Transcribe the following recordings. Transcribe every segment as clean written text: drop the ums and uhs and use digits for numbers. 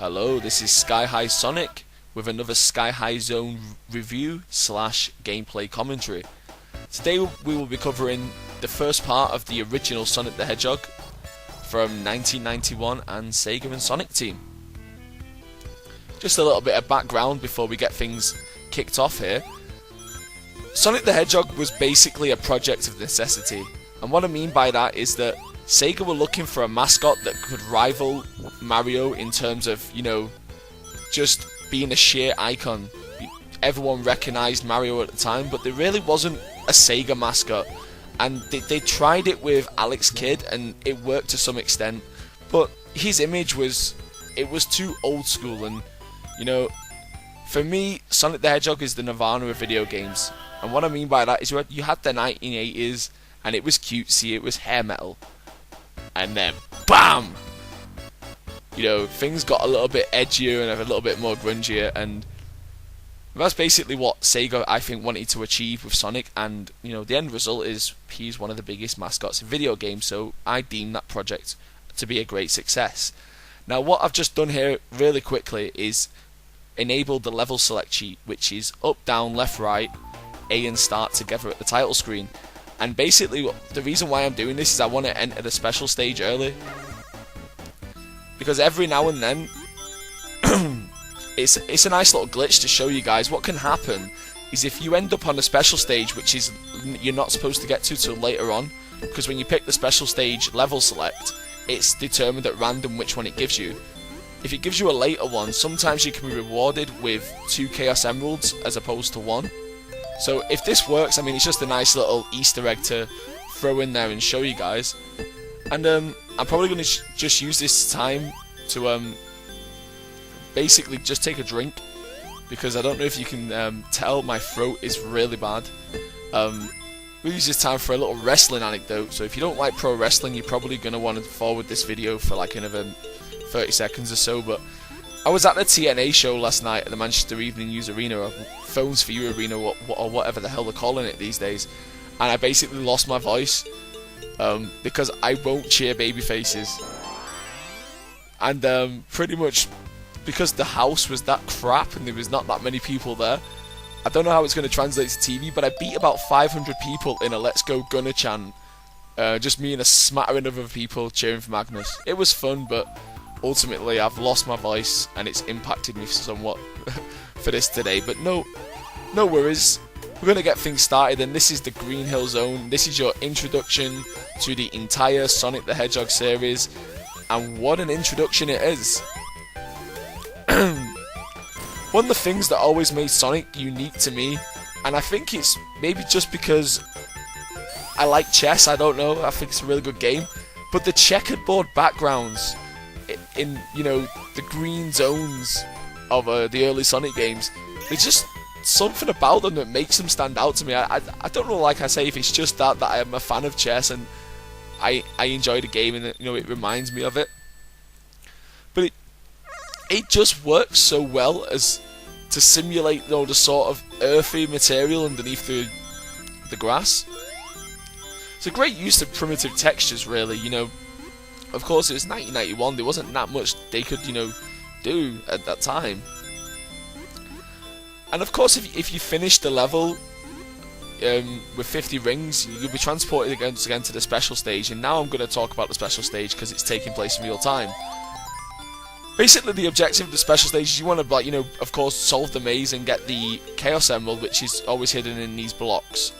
Hello, this is Sky High Sonic with another Sky High Zone review slash gameplay commentary. Today we will be covering the first part of the original Sonic the Hedgehog from 1991 and Sega and Sonic Team. Just a little bit of background before we get things kicked off here. Sonic the Hedgehog was basically a project of necessity, and what I mean by that is that Sega were looking for a mascot that could rival Mario in terms of, just being a sheer icon. Everyone recognised Mario at the time, but there really wasn't a Sega mascot. And they tried it with Alex Kidd, and it worked to some extent. But his image was too old school, and, for me, Sonic the Hedgehog is the Nirvana of video games. And what I mean by that is you had the 1980s, and it was cutesy, it was hair metal. And then, BAM! Things got a little bit edgier and a little bit more grungier, and that's basically what Sega, I think, wanted to achieve with Sonic, and, the end result is he's one of the biggest mascots in video games, so I deem that project to be a great success. Now, what I've just done here, really quickly, is enable the level select sheet, which is up, down, left, right, A and start together at the title screen. And basically, the reason why I'm doing this is I want to enter the special stage early. Because every now and then, it's a nice little glitch to show you guys. What can happen is if you end up on a special stage, which is you're not supposed to get to till later on, because when you pick the special stage level select, it's determined at random which one it gives you. If it gives you a later one, sometimes you can be rewarded with 2 Chaos Emeralds as opposed to 1. So if this works, it's just a nice little Easter egg to throw in there and show you guys. And I'm probably going to just use this time to basically just take a drink, because I don't know if you can tell, my throat is really bad. We'll use this time for a little wrestling anecdote. So if you don't like pro wrestling, you're probably going to want to forward this video for like another 30 seconds or so. But I was at the TNA show last night at the Manchester Evening News Arena, or Phones for You Arena, or whatever the hell they're calling it these days, and I basically lost my voice because I won't cheer baby faces, and pretty much because the house was that crap and there was not that many people there. I don't know how it's going to translate to TV, but I beat about 500 people in a Let's Go Gunner chant, just me and a smattering of other people cheering for Magnus. It was fun, but ultimately I've lost my voice and it's impacted me somewhat for this today. But no worries, we're going to get things started, and this is the Green Hill Zone. This is your introduction to the entire Sonic the Hedgehog series, and what an introduction it is. One of the things that always made Sonic unique to me, and I think it's maybe just because I like chess, I don't know, I think it's a really good game, but the checkerboard backgrounds in the green zones of the early Sonic games, there's just something about them that makes them stand out to me. I don't know, like I say, if it's just that I am a fan of chess and I enjoy the game, and it reminds me of it. But it just works so well as to simulate the sort of earthy material underneath the grass. It's a great use of primitive textures, really. Of course, it was 1991. There wasn't that much they could, do at that time. And of course, if you finish the level with 50 rings, you'll be transported again to the special stage. And now I'm going to talk about the special stage because it's taking place in real time. Basically, the objective of the special stage is you want to, of course, solve the maze and get the Chaos Emerald, which is always hidden in these blocks.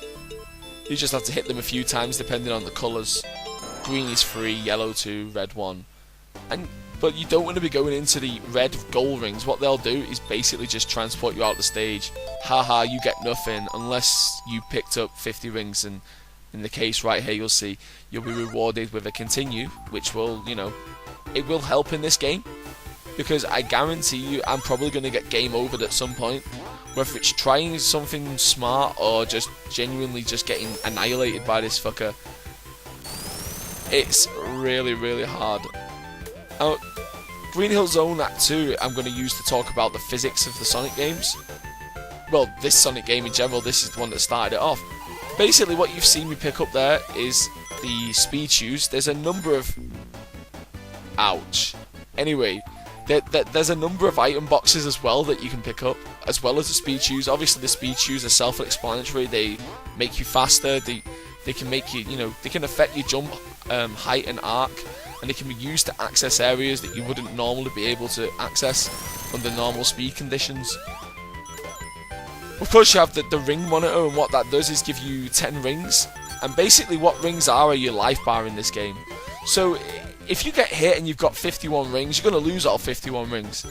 You just have to hit them a few times depending on the colours. Green is 3, yellow 2, red 1. But you don't want to be going into the red gold rings. What they'll do is basically just transport you out the stage. Haha, you get nothing unless you picked up 50 rings, and in the case right here you'll see you'll be rewarded with a continue, which will, it will help in this game, because I guarantee you I'm probably going to get game overed at some point, whether it's trying something smart or just genuinely just getting annihilated by this fucker. It's really, really hard. Now, Green Hill Zone Act 2 I'm going to use to talk about the physics of the Sonic games. Well, this Sonic game in general, this is the one that started it off. Basically, what you've seen me pick up there is the speed shoes. There's a number of... Ouch. Anyway, There's a number of item boxes as well that you can pick up, as well as the speed shoes. Obviously the speed shoes are self-explanatory. They make you faster, they can make you, they can affect your jump height and arc, and they can be used to access areas that you wouldn't normally be able to access under normal speed conditions. Of course you have the ring monitor, and what that does is give you 10 rings, and basically what rings are your life bar in this game. So if you get hit and you've got 51 rings, you're going to lose all 51 rings.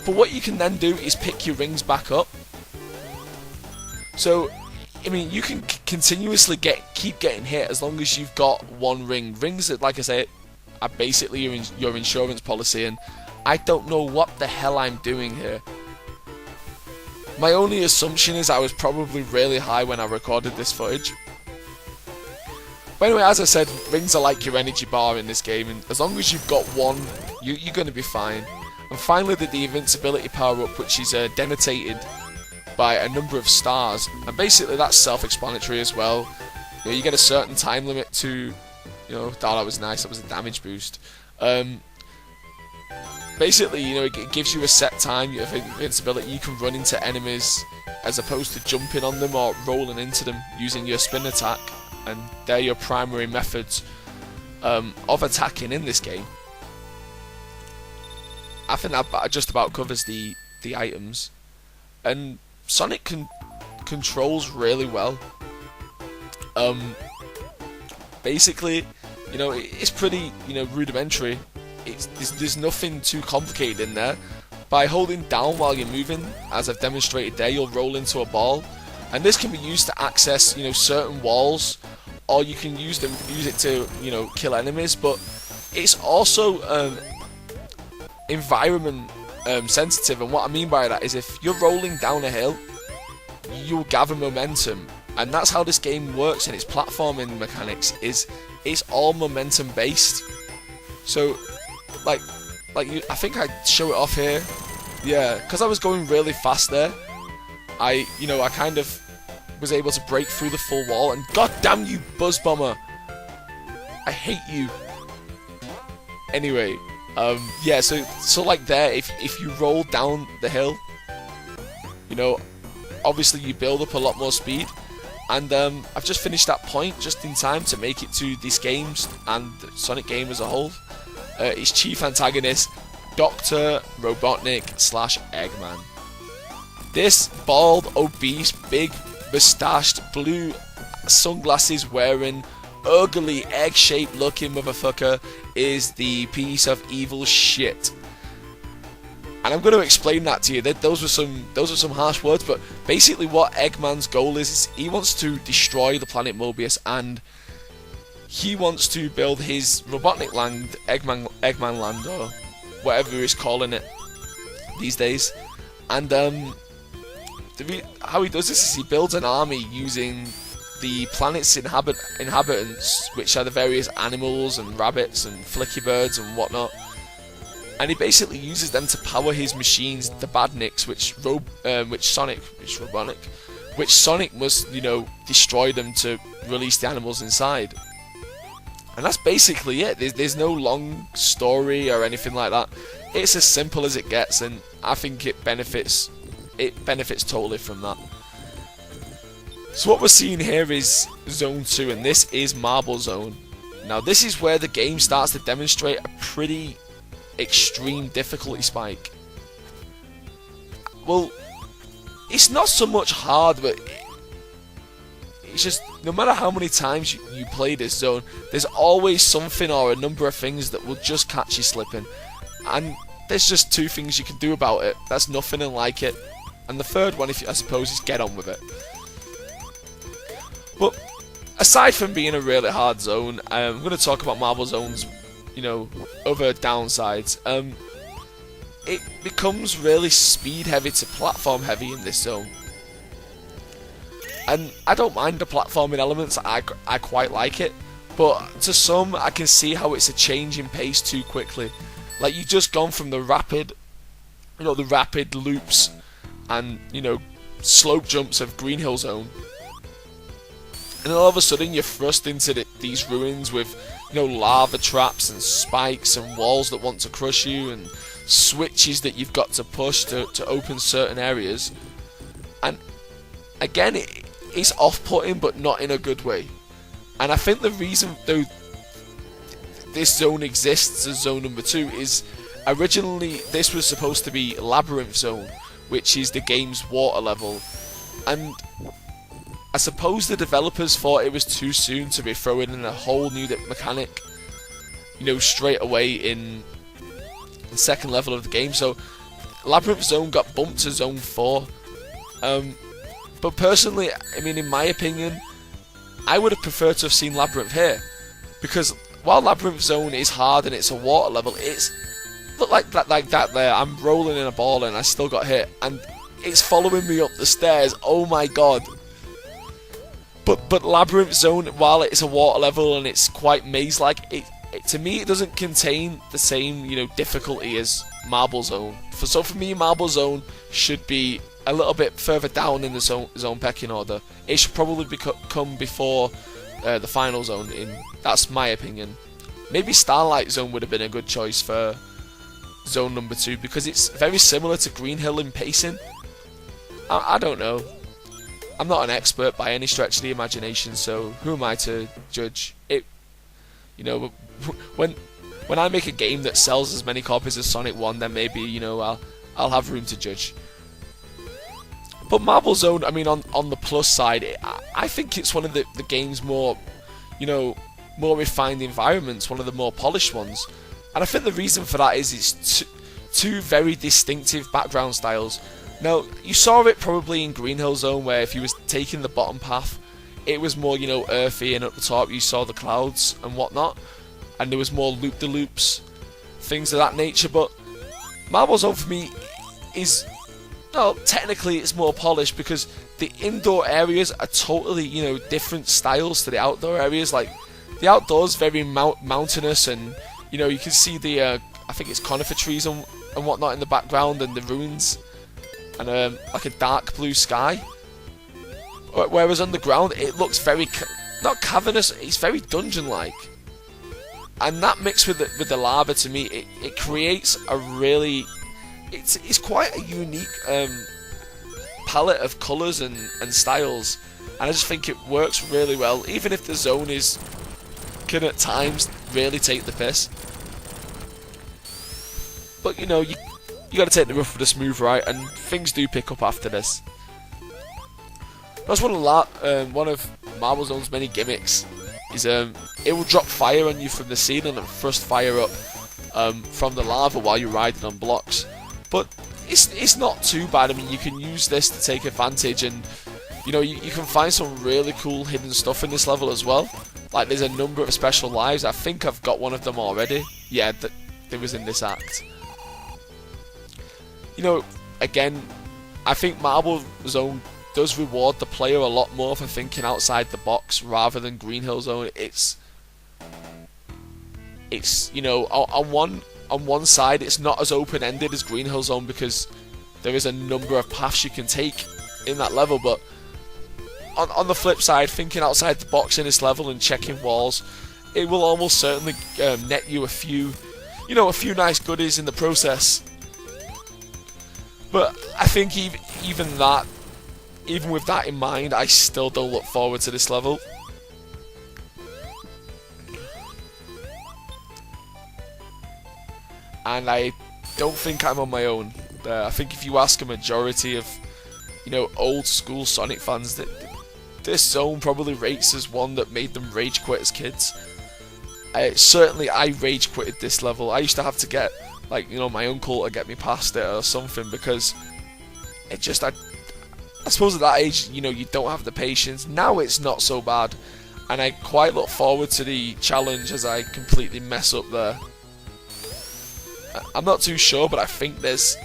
But what you can then do is pick your rings back up. So, I mean, you can continuously keep getting hit as long as you've got one ring. Rings that, like I say, are basically your insurance policy, and I don't know what the hell I'm doing here. My only assumption is I was probably really high when I recorded this footage. But anyway, as I said, rings are like your energy bar in this game, and as long as you've got one, you're going to be fine. And finally, the invincibility power-up, which is denotated by a number of stars, and basically that's self-explanatory as well. You get a certain time limit to, that was nice, that was a damage boost. Basically, it gives you a set time of invincibility. You can run into enemies as opposed to jumping on them or rolling into them using your spin attack. And they're your primary methods of attacking in this game. I think that just about covers the items. And Sonic controls really well. Basically, it's pretty rudimentary. There's nothing too complicated in there. By holding down while you're moving, as I've demonstrated there, you'll roll into a ball. And this can be used to access, certain walls, or you can use it to, kill enemies. But it's also environment sensitive, and what I mean by that is if you're rolling down a hill, you'll gather momentum, and that's how this game works in its platforming mechanics. It's all momentum based. So, I think I show it off here. Yeah, because I was going really fast there. I kind of was able to break through the full wall, and god damn you, Buzz Bomber! I hate you. Anyway, yeah, so like there, if you roll down the hill, obviously you build up a lot more speed, and I've just finished that point just in time to make it to this game and the Sonic game as a whole. Its chief antagonist, Dr. Robotnik / Eggman. This bald, obese, big, moustached, blue sunglasses wearing, ugly, egg-shaped looking motherfucker is the piece of evil shit. And I'm going to explain that to you. Those are some harsh words, but basically what Eggman's goal is he wants to destroy the planet Mobius, and he wants to build his Robotnik land, Eggman land, or whatever he's calling it these days. And how he does this is he builds an army using the planet's inhabitants, which are the various animals and rabbits and flicky birds and whatnot. And he basically uses them to power his machines, the Badniks, which Sonic must, destroy them to release the animals inside. And that's basically it. There's no long story or anything like that. It's as simple as it gets, and I think it benefits totally from that. So what we're seeing here is Zone 2, and this is Marble Zone. Now this is where the game starts to demonstrate a pretty extreme difficulty spike. Well, it's not so much hard, but it's just, no matter how many times you play this zone, there's always something or a number of things that will just catch you slipping. And there's just two things you can do about it. That's nothing and like it. And the third one, I suppose, is get on with it. But aside from being a really hard zone, I'm going to talk about Marble Zone's, other downsides. It becomes really speed heavy to platform heavy in this zone. And I don't mind the platforming elements, I quite like it. But to some, I can see how it's a change in pace too quickly. Like, you've just gone from the rapid loops and, slope jumps of Green Hill Zone. And then all of a sudden you're thrust into these ruins with, lava traps and spikes and walls that want to crush you and switches that you've got to push to open certain areas, and again it's off-putting, but not in a good way. And I think the reason though this zone exists as zone number 2 is originally this was supposed to be Labyrinth Zone, which is the game's water level, and I suppose the developers thought it was too soon to be throwing in a whole new mechanic, straight away in the second level of the game. So Labyrinth Zone got bumped to Zone 4. But personally, I mean, in my opinion, I would have preferred to have seen Labyrinth here, because while Labyrinth Zone is hard and it's a water level, it's look like that there. I'm rolling in a ball and I still got hit, and it's following me up the stairs. Oh my god! But Labyrinth Zone, while it's a water level and it's quite maze-like, it to me it doesn't contain the same difficulty as Marble Zone. So for me, Marble Zone should be a little bit further down in the zone pecking order. It should probably come before the final zone. That's my opinion. Maybe Starlight Zone would have been a good choice for zone number 2, because it's very similar to Green Hill in pacing. I don't know. I'm not an expert by any stretch of the imagination, so who am I to judge it? When I make a game that sells as many copies as Sonic 1, then maybe I'll have room to judge. But Marble Zone, I mean, on the plus side, I think it's one of the game's more refined environments, one of the more polished ones. And I think the reason for that is it's two very distinctive background styles. Now, you saw it probably in Green Hill Zone, where if you was taking the bottom path, it was more, earthy, and at the top you saw the clouds and whatnot, and there was more loop-de-loops, things of that nature. But Marble Zone for me is, well, technically it's more polished, because the indoor areas are totally, different styles to the outdoor areas. Like, the outdoors very mountainous, and you can see the I think it's conifer trees and whatnot in the background, and the ruins, and like a dark blue sky. Whereas on the ground it looks very not cavernous, it's very dungeon-like. And that mixed with the lava, to me, it creates a really, it's quite a unique palette of colours and styles, and I just think it works really well, even if the zone can at times really take the piss. But you got to take the rough with the smooth, right? And things do pick up after this. That's one of Marble Zone's many gimmicks. Is it will drop fire on you from the ceiling and thrust fire up from the lava while you're riding on blocks. But it's not too bad. I mean, you can use this to take advantage, and you can find some really cool hidden stuff in this level as well. Like, there's a number of special lives. I think I've got one of them already. Yeah, there was in this act. Again, I think Marble Zone does reward the player a lot more for thinking outside the box rather than Green Hill Zone. It's on one side it's not as open-ended as Green Hill Zone, because there is a number of paths you can take in that level, but on the flip side, thinking outside the box in this level and checking walls, it will almost certainly net you a few nice goodies in the process. But I think even with that in mind, I still don't look forward to this level. And I don't think I'm on my own. I think if you ask a majority of old school Sonic fans, that this zone probably rates as one that made them rage quit as kids. Certainly I rage quitted this level. I used to have to get my uncle to get me past it or something, because it just I suppose at that age you don't have the patience. Now it's not so bad, and I quite look forward to the challenge as I completely mess up there. I'm not too sure, but I think there's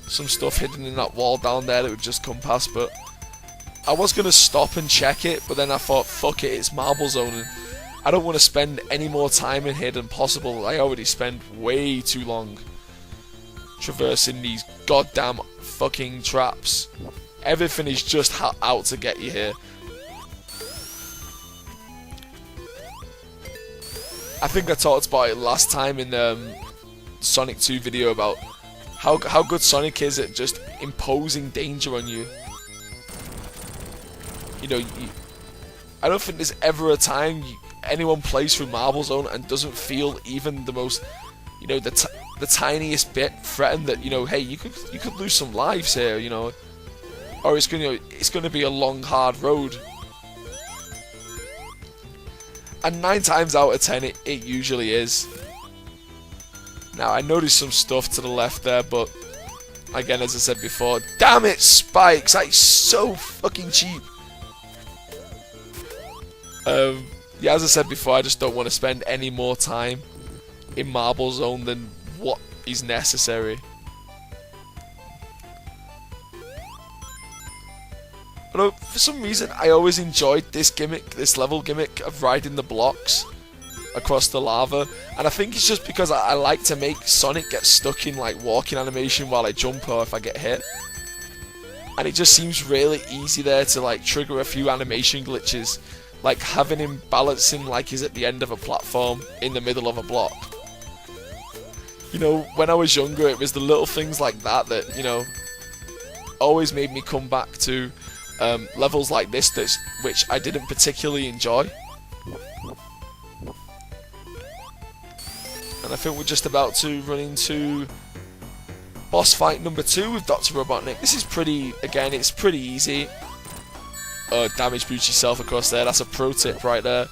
some stuff hidden in that wall down there that would just come past, but I was going to stop and check it, but then I thought, fuck it, it's Marble Zone, and I don't want to spend any more time in here than possible. I already spend way too long traversing these goddamn fucking traps. Everything is just out to get you here. I think I talked about it last time in the Sonic 2 video about how good Sonic is at just imposing danger on you. You know, I don't think there's ever a time anyone plays through Marble Zone and doesn't feel even the most, you know, the tiniest bit threatened that, you know, hey, you could lose some lives here, you know, or it's gonna be a long hard road. And 9 times out of 10 it usually is. Now I noticed some stuff to the left there, but again, as I said before, damn it, spikes! That's so fucking cheap. Yeah, as I said before, I just don't want to spend any more time in Marble Zone than what is necessary. But for some reason, I always enjoyed this gimmick, this level gimmick of riding the blocks across the lava, and I think it's just because I like to make Sonic get stuck in like walking animation while I jump or if I get hit, and it just seems really easy there to like trigger a few animation glitches, like having him balancing like he's at the end of a platform in the middle of a block. You know, when I was younger, it was the little things like that that, you know, always made me come back to levels like this which I didn't particularly enjoy. And I think we're just about to run into boss fight number 2 with Dr. Robotnik. This is pretty, again, it's pretty easy. Damage boost yourself across there, that's a pro tip right there.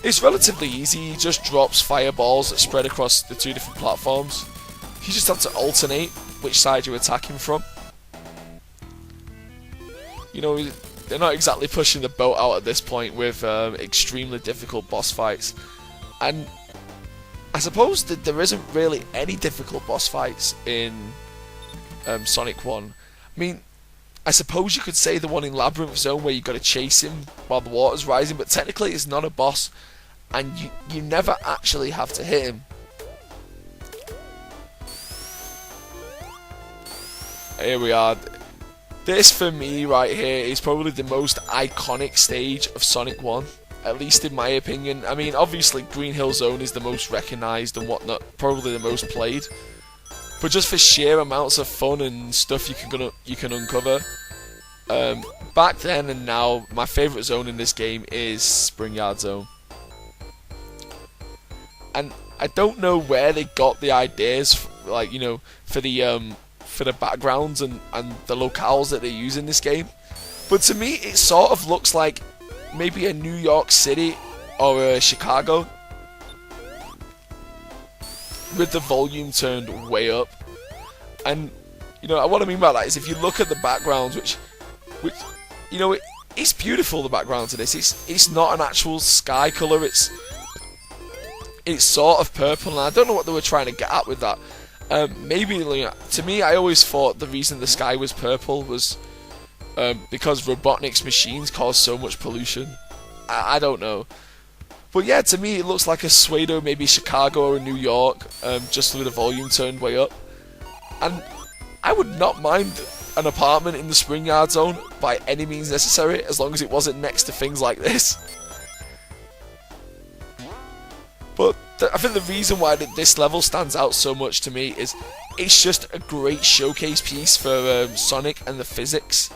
It's relatively easy, he just drops fireballs that spread across the 2 different platforms. You just have to alternate which side you're attacking from. You know, they're not exactly pushing the boat out at this point with extremely difficult boss fights. And I suppose that there isn't really any difficult boss fights in Sonic 1. I mean, I suppose you could say the one in Labyrinth Zone where you got to chase him while the water's rising, but technically it's not a boss, and you never actually have to hit him. Here we are. This for me right here is probably the most iconic stage of Sonic 1, at least in my opinion. I mean, obviously Green Hill Zone is the most recognised and whatnot, probably the most played. But just for sheer amounts of fun and stuff you can uncover, back then and now, my favourite zone in this game is Springyard Zone. And I don't know where they got the ideas, like, you know, for the backgrounds and the locales that they use in this game. But to me, it sort of looks like maybe a New York City or a Chicago, with the volume turned way up. And, you know, what I mean by that is if you look at the backgrounds, which you know, it's beautiful, the background to this. It's not an actual sky colour, it's sort of purple, and I don't know what they were trying to get at with that. Maybe, you know, to me, I always thought the reason the sky was purple was because Robotnik's machines cause so much pollution. I don't know. But yeah, to me it looks like a pseudo, maybe Chicago or New York, just with the volume turned way up. And I would not mind an apartment in the Springyard Zone by any means necessary, as long as it wasn't next to things like this. But I think the reason why this level stands out so much to me is it's just a great showcase piece for Sonic and the physics.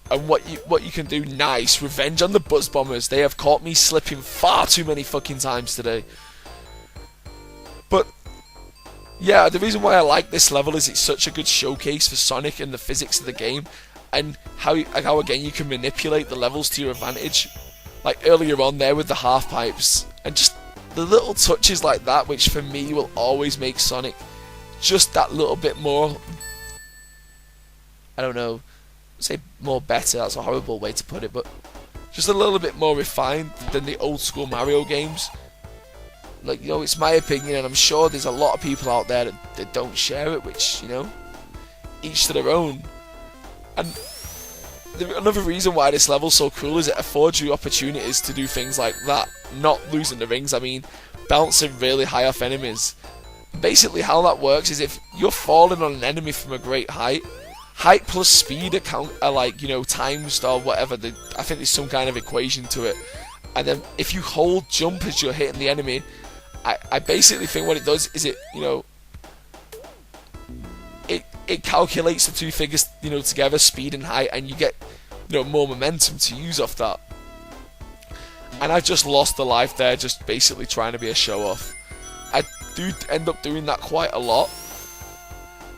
And what you can do. Nice. Revenge on the Buzz Bombers. They have caught me slipping far too many fucking times today. But yeah, the reason why I like this level is it's such a good showcase for Sonic and the physics of the game, and how again you can manipulate the levels to your advantage. Like earlier on there with the half pipes, and just the little touches like that, which for me will always make Sonic just that little bit more, I don't know, say more better, that's a horrible way to put it, but just a little bit more refined than the old school Mario games. Like, you know, it's my opinion, and I'm sure there's a lot of people out there that don't share it, which, you know, each to their own. And another reason why this level's so cool is it affords you opportunities to do things like that, not losing the rings, I mean, bouncing really high off enemies. Basically how that works is if you're falling on an enemy from a great height, height plus speed are like, you know, times or whatever, I think there's some kind of equation to it. And then if you hold jump as you're hitting the enemy, I basically think what it does is it, you know, it calculates the two figures, together, speed and height, and you get, more momentum to use off that. And I just lost the life there, just basically trying to be a show-off. I do end up doing that quite a lot.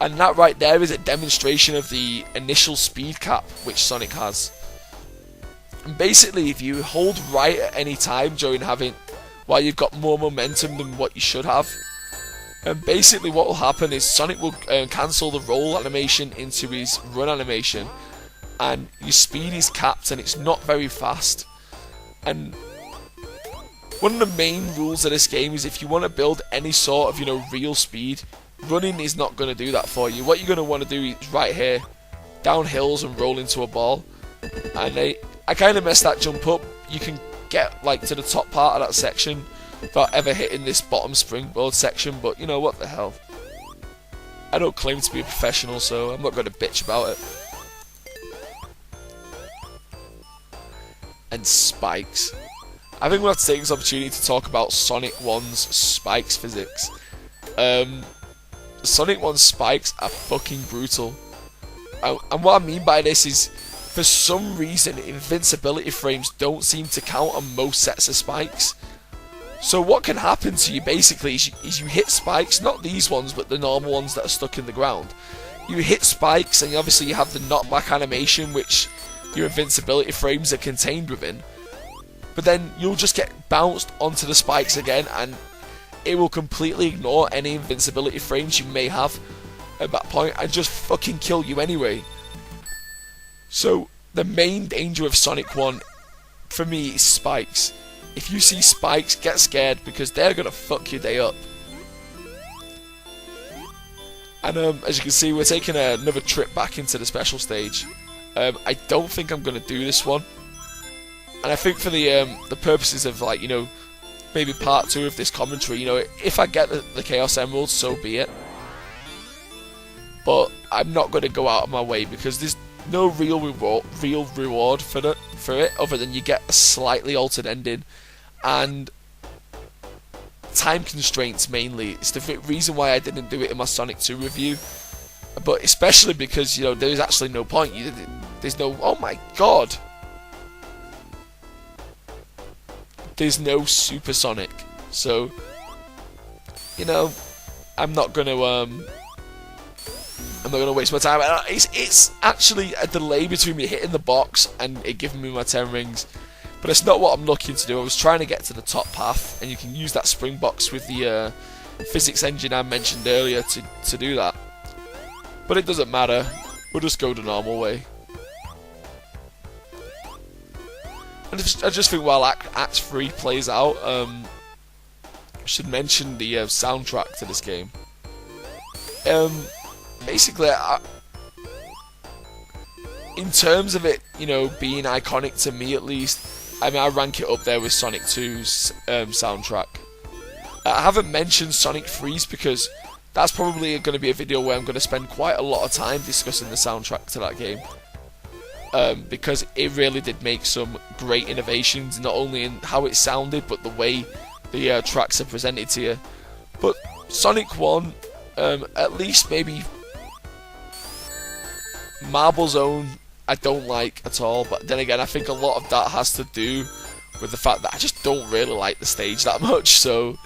And that right there is a demonstration of the initial speed cap which Sonic has. And basically, if you hold right at any time while you've got more momentum than what you should have, and basically what will happen is Sonic will cancel the roll animation into his run animation, and your speed is capped and it's not very fast. And one of the main rules of this game is if you want to build any sort of, real speed, running is not going to do that for you. What you're going to want to do is right here, down hills and roll into a ball. And I kind of messed that jump up. You can get to the top part of that section without ever hitting this bottom springboard section, but what the hell. I don't claim to be a professional, so I'm not going to bitch about it. And spikes. I think we'll have to take this opportunity to talk about Sonic 1's spikes physics. Sonic 1's spikes are fucking brutal. And what I mean by this is, for some reason, invincibility frames don't seem to count on most sets of spikes. So what can happen to you basically is you hit spikes, not these ones, but the normal ones that are stuck in the ground. You hit spikes, and obviously you have the knockback animation, which your invincibility frames are contained within. But then you'll just get bounced onto the spikes again, and it will completely ignore any invincibility frames you may have at that point and just fucking kill you anyway. So the main danger of Sonic 1 for me is spikes. If you see spikes, get scared, because they're gonna fuck your day up. And as you can see, we're taking another trip back into the special stage. I don't think I'm gonna do this one, and I think for the purposes of maybe part 2 of this commentary, if I get the Chaos Emeralds, so be it. But I'm not going to go out of my way, because there's no real reward for it, other than you get a slightly altered ending and time constraints mainly. It's the reason why I didn't do it in my Sonic 2 review, but especially because there's actually no point. There's no, oh my god, there's no Super Sonic, so I'm not gonna waste my time. It's actually a delay between me hitting the box and it giving me my 10 rings, but it's not what I'm looking to do. I was trying to get to the top path, and you can use that spring box with the physics engine I mentioned earlier to do that. But it doesn't matter. We'll just go the normal way. And I just think while Act 3 plays out, I should mention the soundtrack to this game. Basically, in terms of it, being iconic to me at least, I rank it up there with Sonic 2's soundtrack. I haven't mentioned Sonic 3's because that's probably going to be a video where I'm going to spend quite a lot of time discussing the soundtrack to that game. Because it really did make some great innovations, not only in how it sounded, but the way the tracks are presented to you. But Sonic 1, at least maybe Marble Zone, I don't like at all. But then again, I think a lot of that has to do with the fact that I just don't really like the stage that much, so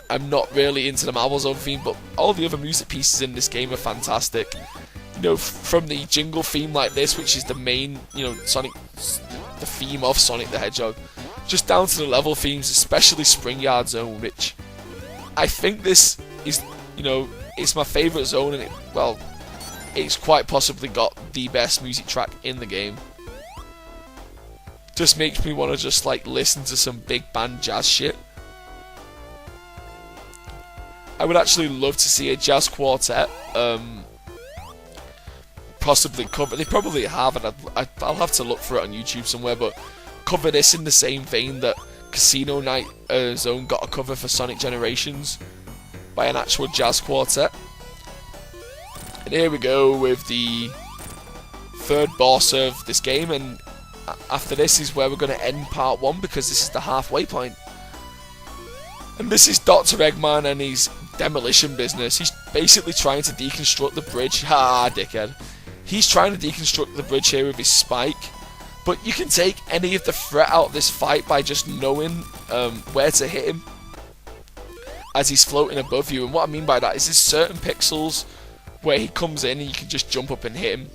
I'm not really into the Marble Zone theme. But all the other music pieces in this game are fantastic. From the jingle theme like this, which is the main, the theme of Sonic the Hedgehog, just down to the level themes, especially Spring Yard Zone, which I think this is, it's my favourite zone, and it's quite possibly got the best music track in the game. Just makes me want to just listen to some big band jazz shit. I would actually love to see a jazz quartet, possibly cover. They probably have, and I'll have to look for it on YouTube somewhere. But cover this in the same vein that Casino Night Zone got a cover for Sonic Generations by an actual jazz quartet. And here we go with the third boss of this game, and after this is where we're going to end part 1, because this is the halfway point. And this is Dr. Eggman and his demolition business. He's basically trying to deconstruct the bridge. Ha, dickhead. He's trying to deconstruct the bridge here with his spike, but you can take any of the threat out of this fight by just knowing where to hit him as he's floating above you. And what I mean by that is there's certain pixels where he comes in and you can just jump up and hit him.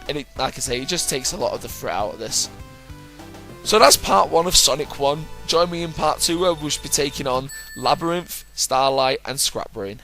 And it, like I say, it just takes a lot of the threat out of this. So that's part 1 of Sonic 1. Join me in part 2 where we'll be taking on Labyrinth, Starlight and Scrap Brain.